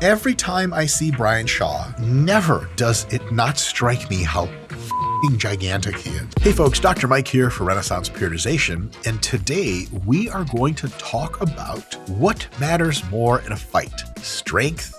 Every time I see Brian Shaw, never does it not strike me how f***ing gigantic he is. Hey folks, Dr. Mike here for Renaissance Periodization, and today we are going to talk about what matters more in a fight, strength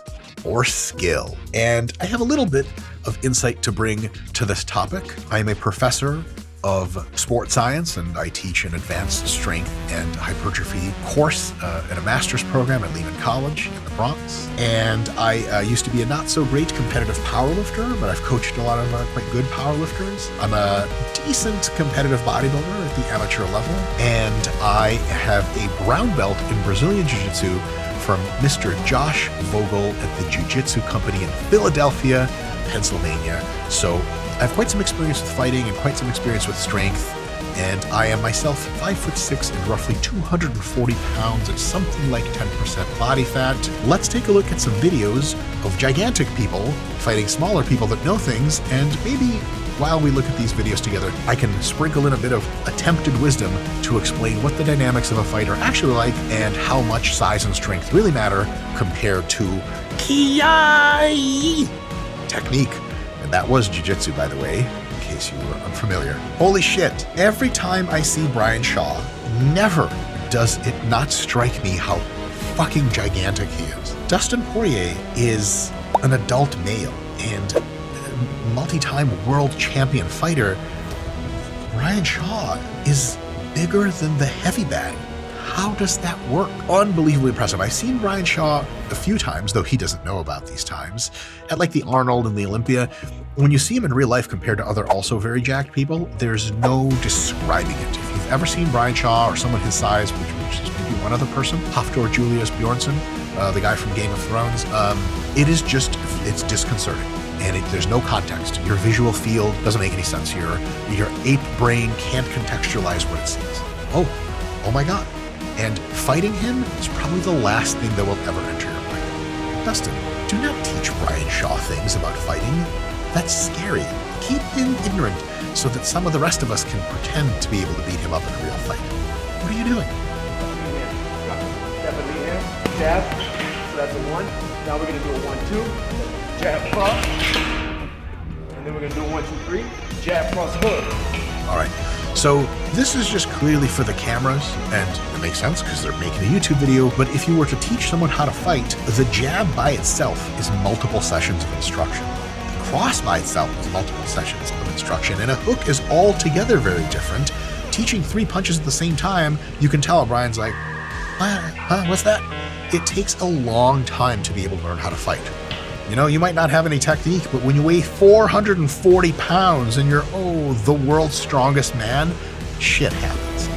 or skill. And I have a little bit of insight to bring to this topic. I am a professor of sports science, and I teach an advanced strength and hypertrophy course in a master's program at Lehman College in the Bronx. And I used to be a not so great competitive powerlifter, but I've coached a lot of quite good powerlifters. I'm a decent competitive bodybuilder at the amateur level, and I have a brown belt in Brazilian Jiu-Jitsu from Mr. Josh Vogel at the Jiu-Jitsu Company in Philadelphia, Pennsylvania. So I have quite some experience with fighting and quite some experience with strength, and I am myself 5'6" and roughly 240 pounds at something like 10% body fat. Let's take a look at some videos of gigantic people fighting smaller people that know things, and maybe while we look at these videos together, I can sprinkle in a bit of attempted wisdom to explain what the dynamics of a fight are actually like and how much size and strength really matter compared to ki technique. And that was jiu-jitsu, by the way, in case you were unfamiliar. Holy shit. Every time I see Brian Shaw, never does it not strike me how fucking gigantic he is. Dustin Poirier is an adult male and multi-time world champion fighter. Brian Shaw is bigger than the heavy bag. How does that work? Unbelievably impressive. I've seen Brian Shaw a few times, though he doesn't know about these times, at like the Arnold and the Olympia. When you see him in real life compared to other also very jacked people, there's no describing it. If you've ever seen Brian Shaw or someone his size, which is maybe one other person, Hafthor Julius Bjornsson, the guy from Game of Thrones, it's disconcerting. And there's no context. Your visual field doesn't make any sense. Your ape brain can't contextualize what it sees. Oh my God. And fighting him is probably the last thing that will ever enter your mind. Dustin, do not teach Brian Shaw things about fighting. That's scary. Keep him ignorant so that some of the rest of us can pretend to be able to beat him up in a real fight. What are you doing? Step in the air, jab. So that's a 1. Now we're going to do a 1-2. Jab cross. And then we're going to do a 1-2-3. Jab cross hook. All right. So this is just clearly for the cameras, and it makes sense because they're making a YouTube video, but if you were to teach someone how to fight, the jab by itself is multiple sessions of instruction. The cross by itself is multiple sessions of instruction, and a hook is altogether very different. Teaching 3 punches at the same time, you can tell Brian's like, what's that? It takes a long time to be able to learn how to fight. You know, you might not have any technique, but when you weigh 440 pounds and you're, the world's strongest man, shit happens.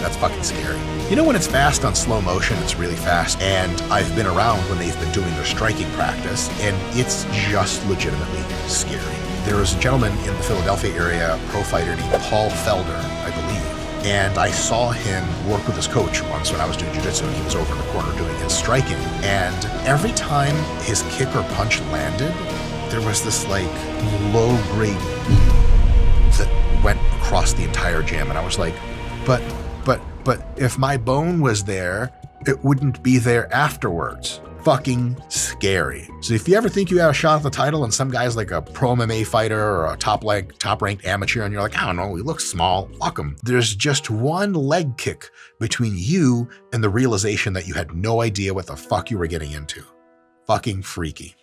That's fucking scary. You know when it's fast on slow motion, it's really fast, and I've been around when they've been doing their striking practice, and it's just legitimately scary. There was a gentleman in the Philadelphia area, pro fighter named Paul Felder, I believe. And I saw him work with his coach once when I was doing jiu-jitsu, and he was over in the corner doing his striking. And every time his kick or punch landed, there was this like low-grade that went across the entire gym. And I was like, but if my bone was there, it wouldn't be there afterwards. Fucking scary. So if you ever think you have a shot at the title and some guy's like a pro MMA fighter or a top-ranked amateur and you're like, I don't know, he looks small, fuck him. There's just one leg kick between you and the realization that you had no idea what the fuck you were getting into. Fucking freaky.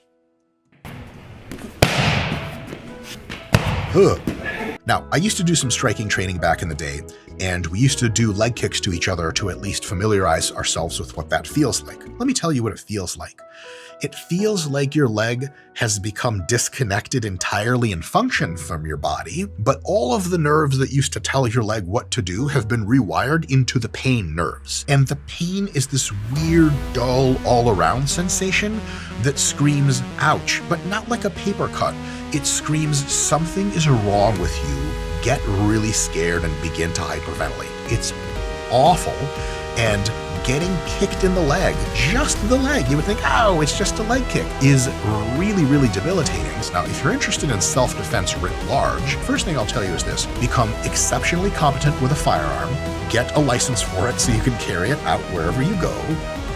Huh. Now, I used to do some striking training back in the day, and we used to do leg kicks to each other to at least familiarize ourselves with what that feels like. Let me tell you what it feels like. It feels like your leg has become disconnected entirely in function from your body, but all of the nerves that used to tell your leg what to do have been rewired into the pain nerves. And the pain is this weird, dull, all-around sensation that screams, ouch, but not like a paper cut. It screams, something is wrong with you. Get really scared and begin to hyperventilate. It's awful. And getting kicked in the leg, just the leg, you would think, oh, it's just a leg kick, is really, really debilitating. Now, if you're interested in self-defense writ large, first thing I'll tell you is this: become exceptionally competent with a firearm, get a license for it so you can carry it out wherever you go,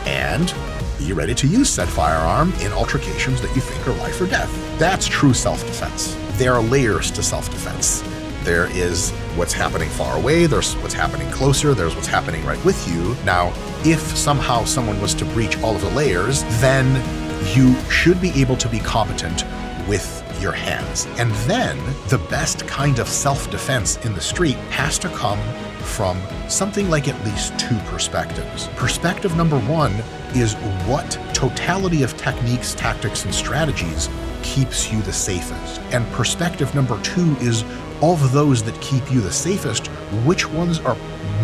and be ready to use said firearm in altercations that you think are life or death. That's true self-defense. There are layers to self-defense. There is what's happening far away, there's what's happening closer, there's what's happening right with you. Now, if somehow someone was to breach all of the layers, then you should be able to be competent with your hands. And then the best kind of self-defense in the street has to come from something like at least two perspectives. Perspective number one is what totality of techniques, tactics, and strategies keeps you the safest. And perspective number two is, of those that keep you the safest, which ones are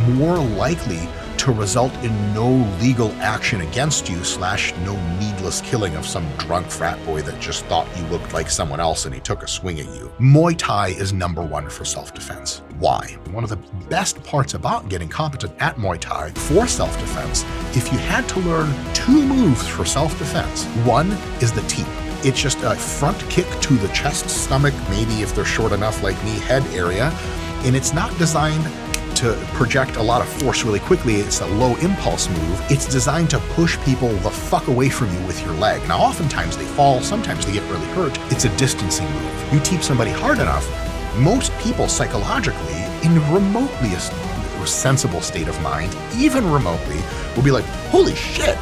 more likely to result in no legal action against you / no needless killing of some drunk frat boy that just thought you looked like someone else and he took a swing at you. Muay Thai is number one for self-defense. Why? One of the best parts about getting competent at Muay Thai for self-defense, if you had to learn two moves for self-defense, one is the teep. It's just a front kick to the chest, stomach, maybe if they're short enough like me, head area. And it's not designed to project a lot of force really quickly. It's a low impulse move. It's designed to push people the fuck away from you with your leg. Now, oftentimes they fall, sometimes they get really hurt. It's a distancing move. You teep somebody hard enough, most people psychologically, in remotely a sensible state of mind, even remotely, will be like, holy shit,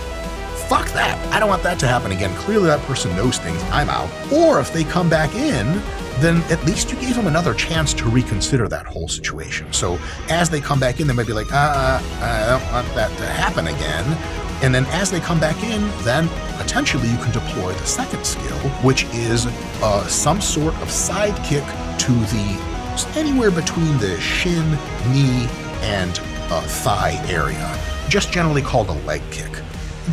fuck that. I don't want that to happen again. Clearly that person knows things. I'm out. Or if they come back in, then at least you gave them another chance to reconsider that whole situation. So as they come back in, they might be like, I don't want that to happen again. And then as they come back in, then potentially you can deploy the second skill, which is some sort of side kick to anywhere between the shin, knee, and thigh area, just generally called a leg kick.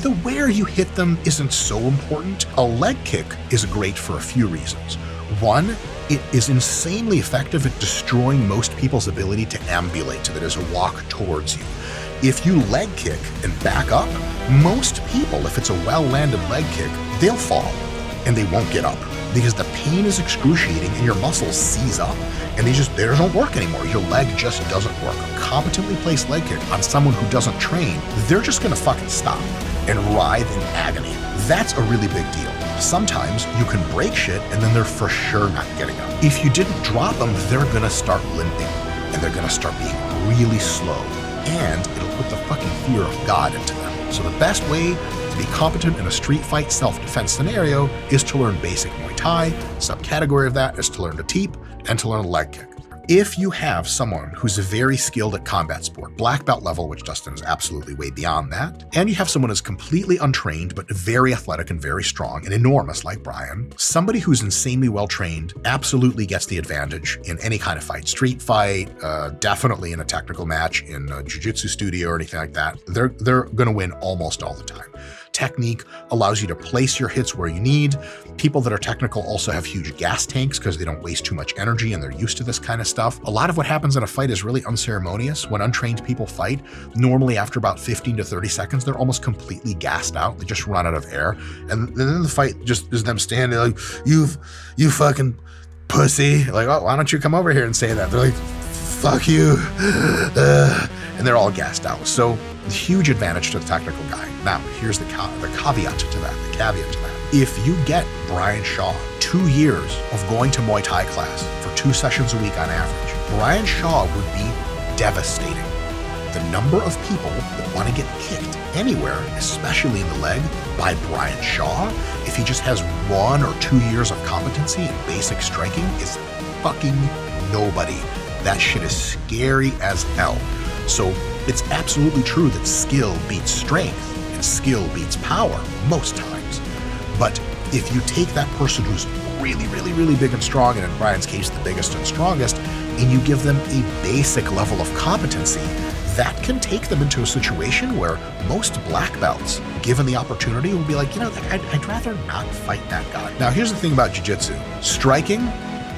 The where you hit them isn't so important. A leg kick is great for a few reasons. One, it is insanely effective at destroying most people's ability to ambulate, that is, walk towards you. If you leg kick and back up, most people, if it's a well-landed leg kick, they'll fall and they won't get up because the pain is excruciating and your muscles seize up and they don't work anymore. Your leg just doesn't work. A competently placed leg kick on someone who doesn't train, they're just gonna fucking stop and writhe in agony. That's a really big deal. Sometimes you can break shit and then they're for sure not getting up. If you didn't drop them, they're gonna start limping and they're gonna start being really slow, and it'll put the fucking fear of God into them. So the best way to be competent in a street fight self-defense scenario is to learn basic Muay Thai. Subcategory of that is to learn to teep and to learn a leg kick. If you have someone who's very skilled at combat sport, black belt level, which Dustin is absolutely way beyond that, and you have someone who's completely untrained but very athletic and very strong and enormous like Brian, somebody who's insanely well trained absolutely gets the advantage in any kind of fight. Street fight, definitely in a technical match, in a jiu-jitsu studio or anything like that. They're gonna win almost all the time. Technique allows you to place your hits where you need. People that are technical also have huge gas tanks because they don't waste too much energy and they're used to this kind of stuff. A lot of what happens in a fight is really unceremonious. When untrained people fight, normally after about 15 to 30 seconds, they're almost completely gassed out. They just run out of air. And then the fight just is them standing like, you fucking pussy. Like, oh, why don't you come over here and say that? They're like, fuck you. And they're all gassed out. So huge advantage to the technical guy. Now, here's the caveat to that. If you get Brian Shaw 2 years of going to Muay Thai class for 2 sessions a week on average, Brian Shaw would be devastating. The number of people that want to get kicked anywhere, especially in the leg, by Brian Shaw, if he just has 1 or 2 years of competency in basic striking, is fucking nobody. That shit is scary as hell. So it's absolutely true that skill beats strength and skill beats power most times. But if you take that person who's really, really, really big and strong, and in Brian's case, the biggest and strongest, and you give them a basic level of competency, that can take them into a situation where most black belts, given the opportunity, will be like, I'd rather not fight that guy. Now, here's the thing about jiu-jitsu. Striking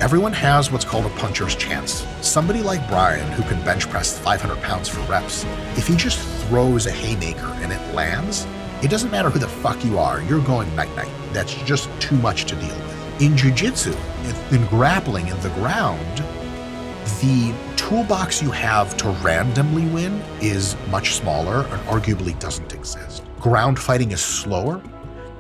Everyone has what's called a puncher's chance. Somebody like Brian, who can bench press 500 pounds for reps, if he just throws a haymaker and it lands, it doesn't matter who the fuck you are, you're going night-night. That's just too much to deal with. In jiu-jitsu, in grappling, in the ground, the toolbox you have to randomly win is much smaller and arguably doesn't exist. Ground fighting is slower.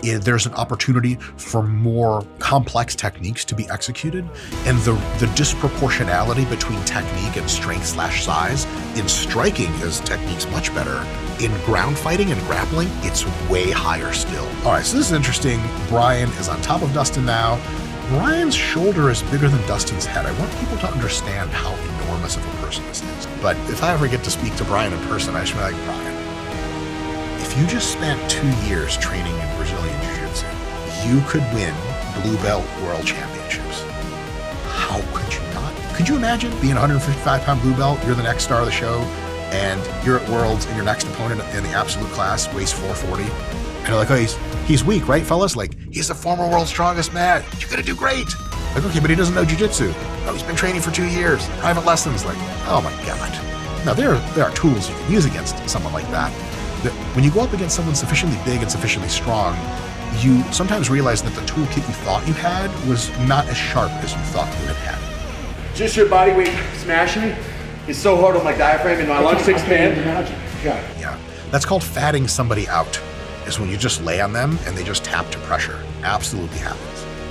There's an opportunity for more complex techniques to be executed, and the disproportionality between technique and strength/size in striking is technique's much better. In ground fighting and grappling, it's way higher still. All right, so this is interesting. Brian is on top of Dustin now. Brian's shoulder is bigger than Dustin's head. I want people to understand how enormous of a person this is. But if I ever get to speak to Brian in person, I should be like, Brian, if you just spent 2 years training in Brazilian Jiu-Jitsu, you could win Blue Belt World Championships. How could you not? Could you imagine being a 155-pound Blue Belt, you're the next star of the show, and you're at Worlds, and your next opponent in the absolute class weighs 440? And you're like, oh, he's weak, right, fellas? Like, he's the former world's strongest man. You're gonna do great. Like, okay, but he doesn't know Jiu-Jitsu. No, he's been training for 2 years. Private lessons. Like, oh my God. Now, there are tools you can use against someone like that. When you go up against someone sufficiently big and sufficiently strong, you sometimes realize that the toolkit you thought you had was not as sharp as you thought you had. Just your body weight smashing me is so hard on my diaphragm and my lungs to expand. Yeah, that's called fatting somebody out, is when you just lay on them and they just tap to pressure. Absolutely happens.